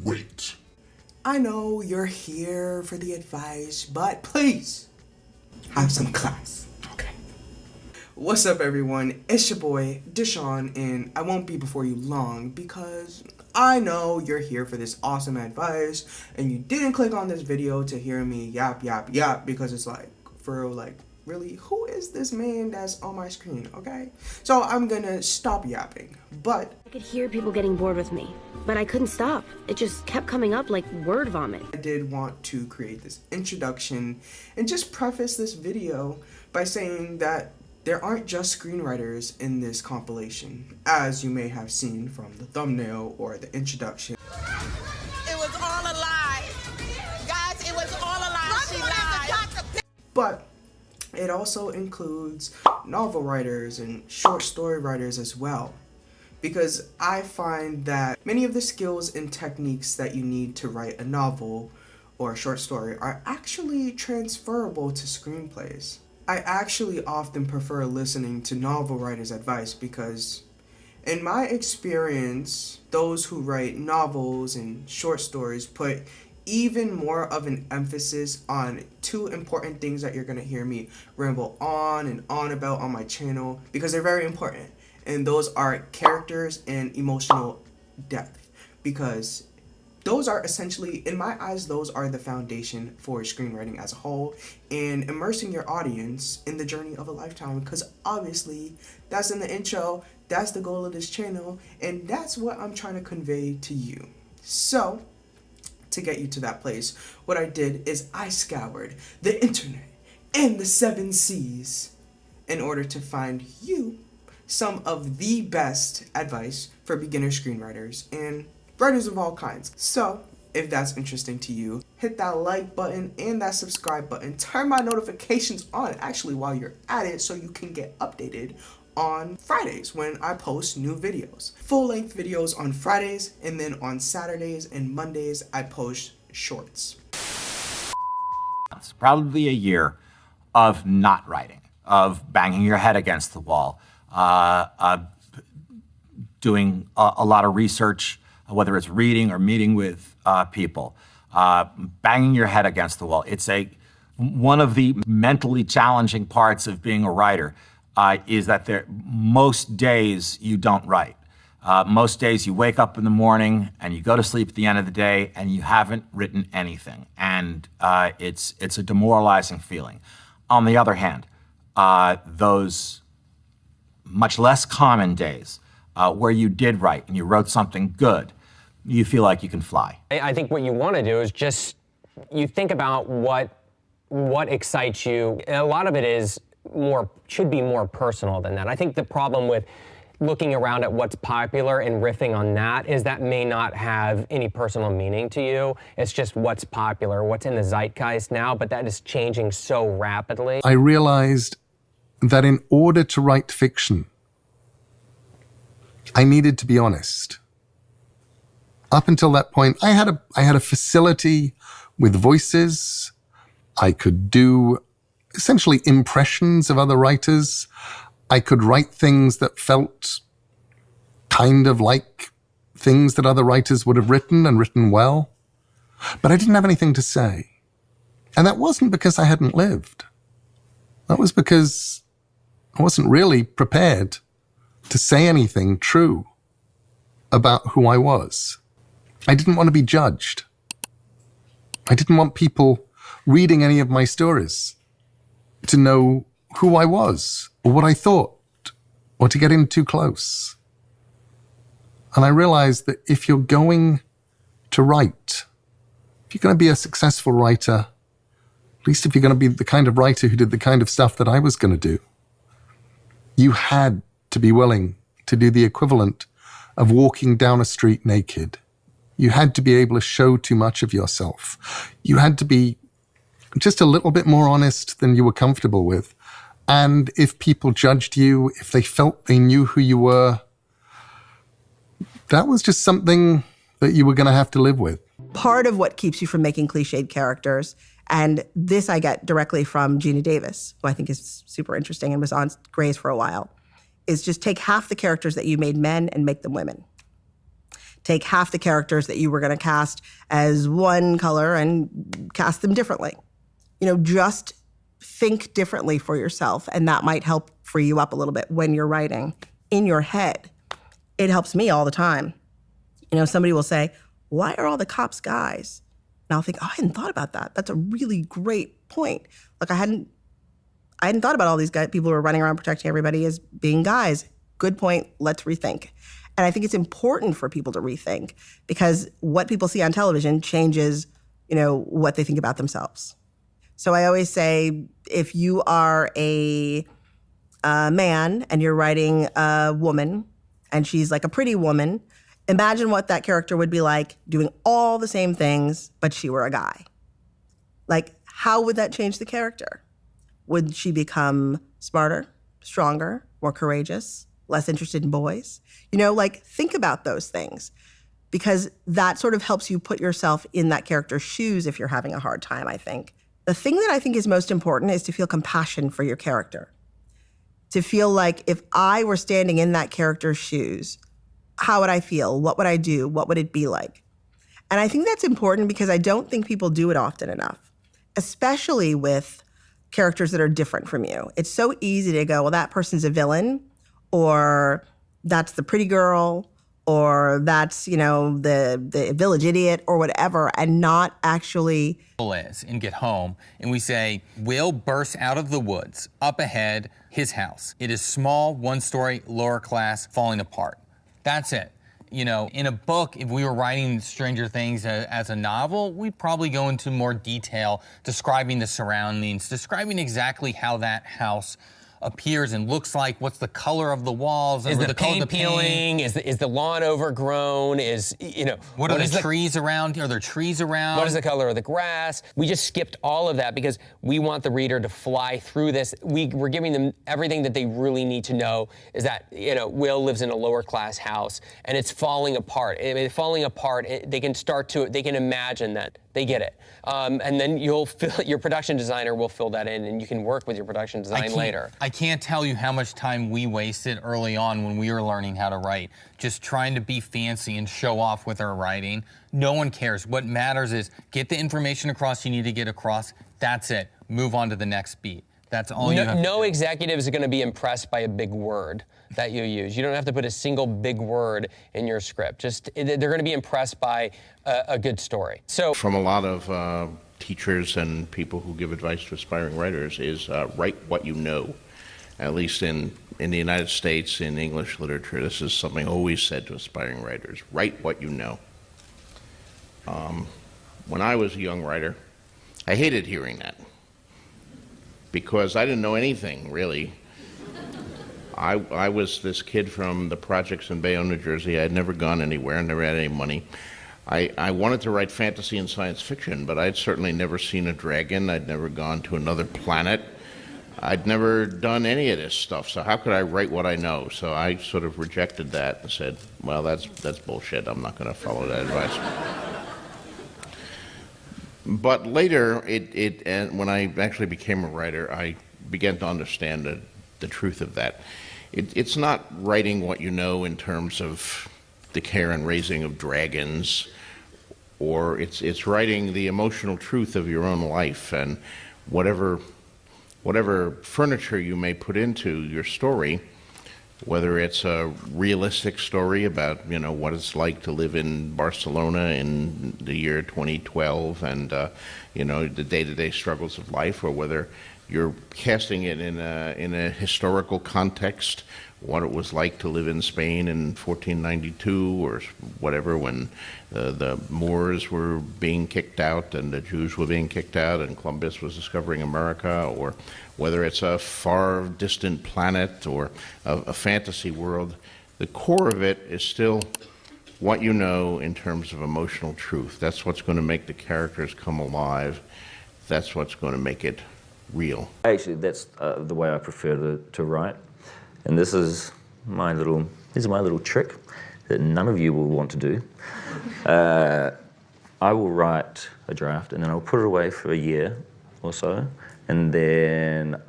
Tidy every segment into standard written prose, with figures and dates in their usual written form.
Wait. I know you're here for the advice, but please have some class, okay? What's up, everyone? It's your boy, Deshaun, and I won't be before you long because I know you're here for this awesome advice and you didn't click on this video to hear me yap because it's like, for real, like, really, who is this man that's on my screen, okay? So I'm gonna stop yapping, but I could hear people getting bored with me, but I couldn't stop. It just kept coming up like word vomit. I did want to create this introduction and just preface this video by saying that there aren't just screenwriters in this compilation, as you may have seen from the thumbnail or the introduction. It was all a lie. Guys, it was all a lie. She lied. But it also includes novel writers and short story writers as well, because I find that many of the skills and techniques that you need to write a novel or a short story are actually transferable to screenplays. I actually often prefer listening to novel writers' advice because, in my experience, those who write novels and short stories put even more of an emphasis on two important things that you're going to hear me ramble on and on about on my channel because they're very important. And those are characters and emotional depth, because those are essentially, in my eyes, those are the foundation for screenwriting as a whole and immersing your audience in the journey of a lifetime, because obviously that's in the intro, that's the goal of this channel, and that's what I'm trying to convey to you. So, to get you to that place, what I did is I scoured the internet and the 7 seas in order to find you some of the best advice for beginner screenwriters and writers of all kinds. So, if that's interesting to you, hit that like button and that subscribe button. Turn my notifications on actually while you're at it so you can get updated on Fridays when I post new videos. Full-length videos on Fridays, and then on Saturdays and Mondays I post shorts. It's probably a year of not writing, of banging your head against the wall, doing a lot of research, whether it's reading or meeting with people, banging your head against the wall. It's one of the mentally challenging parts of being a writer is that most days you don't write. Most days you wake up in the morning and you go to sleep at the end of the day and you haven't written anything. And it's a demoralizing feeling. On the other hand, those much less common days where you did write and you wrote something good, you feel like you can fly. I think what you want to do is just, you think about what excites you. And a lot of it should be more personal than that. I think the problem with looking around at what's popular and riffing on that is that may not have any personal meaning to you. It's just what's popular, what's in the zeitgeist now, but that is changing so rapidly. I realized that in order to write fiction, I needed to be honest. Up until that point, I had a facility with voices. I could do essentially impressions of other writers. I could write things that felt kind of like things that other writers would have written and written well. But I didn't have anything to say. And that wasn't because I hadn't lived. That was because I wasn't really prepared to say anything true about who I was. I didn't want to be judged. I didn't want people reading any of my stories to know who I was or what I thought or to get in too close. And I realized that if you're going to write, if you're going to be a successful writer, at least if you're going to be the kind of writer who did the kind of stuff that I was going to do, you had to be willing to do the equivalent of walking down a street naked. You had to be able to show too much of yourself. You had to be just a little bit more honest than you were comfortable with. And if people judged you, if they felt they knew who you were, that was just something that you were going to have to live with. Part of what keeps you from making cliched characters, and this I get directly from Gina Davis, who I think is super interesting and was on Grey's for a while, is just take half the characters that you made men and make them women. take half the characters that you were going to cast as one color and cast them differently. Just think differently for yourself, and that might help free you up a little bit when you're writing in your head. It helps me all the time. Somebody will say, why are all the cops guys? And I'll think, oh, I hadn't thought about that. That's a really great point. Like I hadn't thought about all these guys, people who are running around protecting everybody as being guys. Good point, let's rethink. And I think it's important for people to rethink because what people see on television changes, what they think about themselves. So I always say, if you are a man and you're writing a woman and she's like a pretty woman, imagine what that character would be like doing all the same things, but she were a guy. Like, how would that change the character? Would she become smarter, stronger, more courageous, less interested in boys? Think about those things because that sort of helps you put yourself in that character's shoes if you're having a hard time, I think. The thing that I think is most important is to feel compassion for your character. To feel like if I were standing in that character's shoes, how would I feel? What would I do? What would it be like? And I think that's important because I don't think people do it often enough, especially with characters that are different from you. It's so easy to go, well, that person's a villain, or that's the pretty girl, or that's, the village idiot or whatever, and not actually is and get home, and we say, Will bursts out of the woods, up ahead, his house. It is small, one-story, lower class, falling apart. That's it. In a book, if we were writing Stranger Things as a novel, we'd probably go into more detail, describing the surroundings, describing exactly how that house appears and looks like, what's the color of the walls, is the paint peeling, is the lawn overgrown, what are the trees around? Are there trees around? What is the color of the grass? We just skipped all of that because we want the reader to fly through this. We're giving them everything that they really need to know is that, Will lives in a lower class house and it's falling apart. They can imagine that. They get it. And then your production designer will fill that in and you can work with your production design later. I can't tell you how much time we wasted early on when we were learning how to write, just trying to be fancy and show off with our writing. No one cares. What matters is get the information across you need to get across. That's it. Move on to the next beat. That's all you have to do. No executive is going to be impressed by a big word that you use. You don't have to put a single big word in your script. They're going to be impressed by a good story. So, from a lot of teachers and people who give advice to aspiring writers is write what you know. At least in the United States, in English literature, this is something always said to aspiring writers. Write what you know. When I was a young writer, I hated hearing that because I didn't know anything, really. I was this kid from the projects in Bayonne, New Jersey. I had never gone anywhere, never had any money. I wanted to write fantasy and science fiction, but I'd certainly never seen a dragon. I'd never gone to another planet. I'd never done any of this stuff, so how could I write what I know? So I sort of rejected that and said, well, that's bullshit. I'm not going to follow that advice. But later, and when I actually became a writer, I began to understand the truth of that. It's not writing what you know in terms of the care and raising of dragons, or it's writing the emotional truth of your own life, and whatever furniture you may put into your story, whether it's a realistic story about what it's like to live in Barcelona in the year 2012 and the day-to-day struggles of life, or whether you're casting it in a historical context, what it was like to live in Spain in 1492 or whatever, when the Moors were being kicked out and the Jews were being kicked out and Columbus was discovering America, or whether it's a far distant planet or a fantasy world. The core of it is still what you know in terms of emotional truth. That's what's going to make the characters come alive. That's what's going to make it real. Actually, that's the way I prefer to write. And this is my little trick that none of you will want to do. I will write a draft and then I'll put it away for a year or so, and then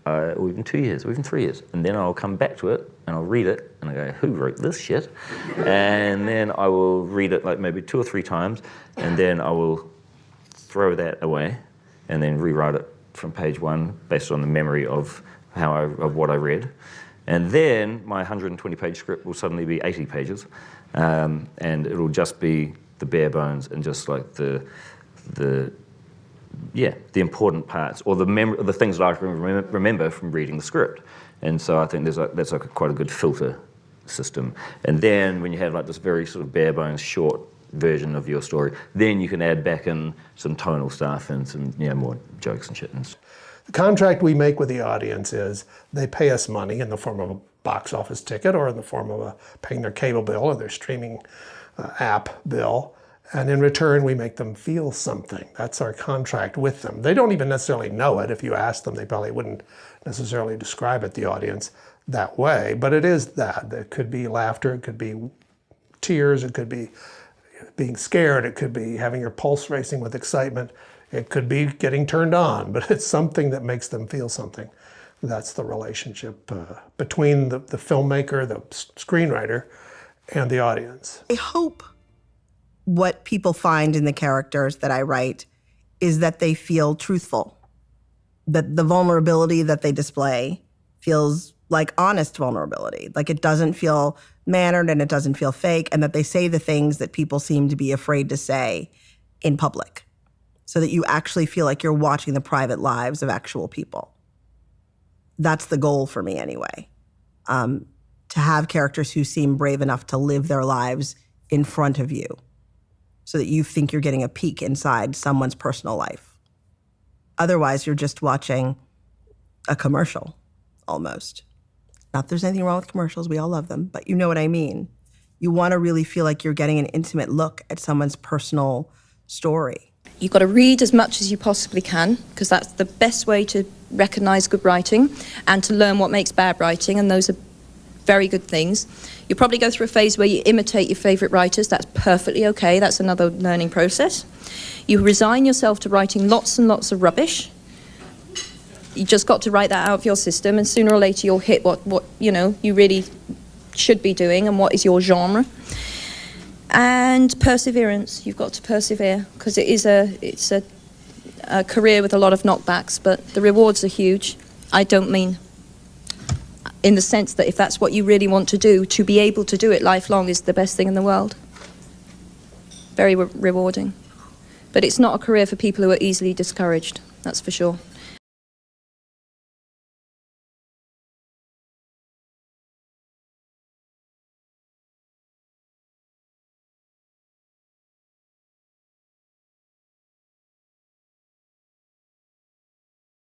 or even 2 years, or even 3 years. And then I'll come back to it, and I'll read it, and I go, who wrote this shit? And then I will read it like maybe 2 or 3 times, and then I will throw that away, and then rewrite it from page 1 based on the memory of what I read. And then my 120-page script will suddenly be 80 pages, and it'll just be the bare bones and just like the important parts, or the things that I can remember from reading the script. And so I think that's quite a good filter system. And then when you have like this very sort of bare bones short version of your story, then you can add back in some tonal stuff and some more jokes and shit. The contract we make with the audience is they pay us money in the form of a box office ticket or in the form of paying their cable bill or their streaming app bill. And in return, we make them feel something. That's our contract with them. They don't even necessarily know it. If you ask them, they probably wouldn't necessarily describe it, the audience, that way. But it is that. It could be laughter, it could be tears, it could be being scared, it could be having your pulse racing with excitement, it could be getting turned on, but it's something that makes them feel something. That's the relationship between the filmmaker, the screenwriter, and the audience. I hope what people find in the characters that I write is that they feel truthful, that the vulnerability that they display feels like honest vulnerability, like it doesn't feel mannered and it doesn't feel fake, and that they say the things that people seem to be afraid to say in public, so that you actually feel like you're watching the private lives of actual people. That's the goal for me anyway, to have characters who seem brave enough to live their lives in front of you, so that you think you're getting a peek inside someone's personal life. Otherwise, you're just watching a commercial, almost. Not that there's anything wrong with commercials, we all love them, but you know what I mean. You want to really feel like you're getting an intimate look at someone's personal story. You've got to read as much as you possibly can, because that's the best way to recognize good writing and to learn what makes bad writing, and those are very good things. You'll probably go through a phase where you imitate your favourite writers. That's perfectly okay. That's another learning process. You resign yourself to writing lots and lots of rubbish. You just got to write that out of your system, and sooner or later you'll hit what you really should be doing and what is your genre. And perseverance. You've got to persevere, because it's a career with a lot of knockbacks, but the rewards are huge. I don't mean in the sense that if that's what you really want to do, to be able to do it lifelong is the best thing in the world. Very rewarding. But it's not a career for people who are easily discouraged, that's for sure.